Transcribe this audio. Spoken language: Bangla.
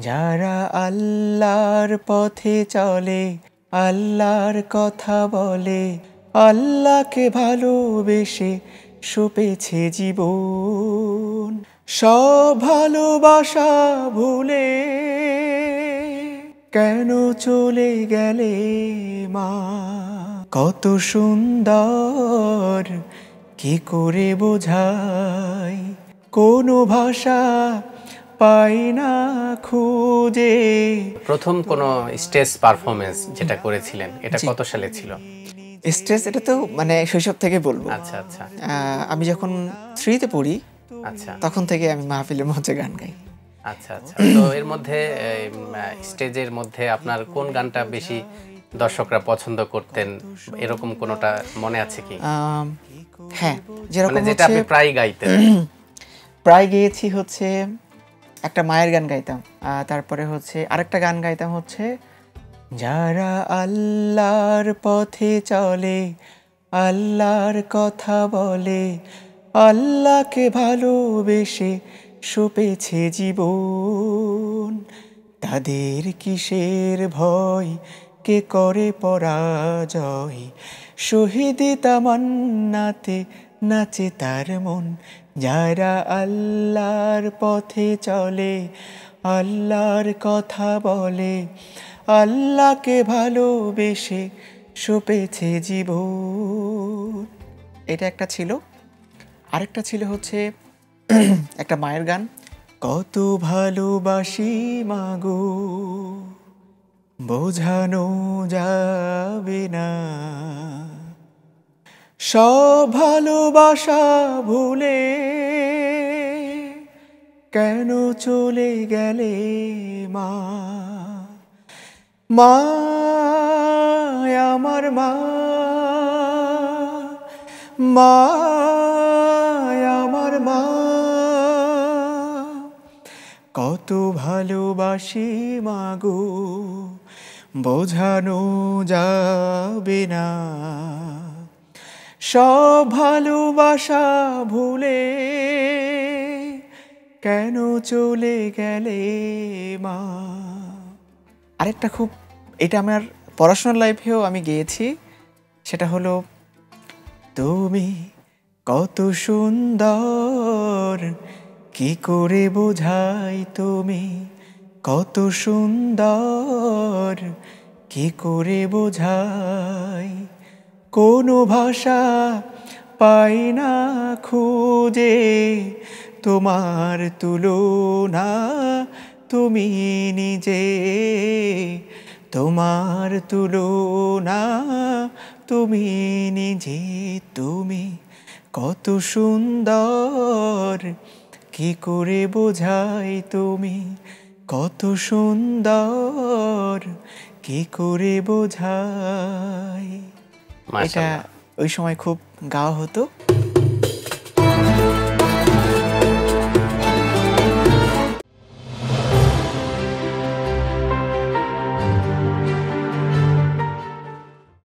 যারা আল্লাহর পথে চলে, আল্লাহর কথা বলে, আল্লাহকে ভালোবেসে সপেছে জীবন। সব ভালোবাসা ভুলে কেন চলে গেলে মা? কত সুন্দর কি করে বোঝাই, কোনো ভাষা পাই না খুঁজে। প্রথম কোনো স্টেজ পারফরমেন্স যেটা করেছিলেন এটা কত সালে ছিল? স্টেজ এটা তো মানে শৈশব থেকে বলবো। আচ্ছা আচ্ছা। আমি যখন 3তে পড়ি আচ্ছা তখন থেকে আমি মাহফিলের মঞ্চে গান গাই। আচ্ছা আচ্ছা। তো এর মধ্যে স্টেজের মধ্যে আপনার কোন গানটা বেশি দর্শকরা পছন্দ করতেন, এরকম কোনোটা মনে আছে কি? হ্যাঁ, যেরকম যেটা আপনি প্রায় গাইতেন। প্রায় গেয়েছি হচ্ছে একটা মায়ের গান গাইতাম, তারপরে হচ্ছে আরেকটা গান গাইতাম হচ্ছে যারা আল্লাহর পথে চলে, আল্লাহর কথা বলে, আল্লাহকে ভালোবেসে সপেছে জীবন। তাদের কিসের ভয়, কে করে পরাজয়, শহীদ তামান্নাতে নাচে তার মন। যারা আল্লাহর পথে চলে, আল্লাহর কথা বলে, আল্লাহকে ভালোবেসে সপেছে জীবন। এটা একটা ছিল। আরেকটা ছিল হচ্ছে একটা মায়ের গান, কত ভালোবাসি মাগো বোঝানো যাবে না, সব ভালোবাসা ভুলে কেন চলে গেলে মা? মা আমার মা, মা আমার মা, কত ভালোবাসি মাগো বোঝানো যাবে না, সব ভালোবাসা ভুলে কেন চলে গেলে মা? আরেকটা খুব, এটা আমার পড়াশোনার লাইফেও আমি গেয়েছি, সেটা হলো তুমি কত সুন্দর কি করে বোঝাই, তুমি কত সুন্দর কি করে বোঝাই, কোনো ভাষা পাই না খুঁজে, তোমার তুলনা তুমি নিজে, তোমার তুলনা তুমি নিজে, তুমি কত সুন্দর কি করে বোঝাই, তুমি কত সুন্দর কি করে বোঝাই। এটা ওই সময় খুব গাওয়া হতো।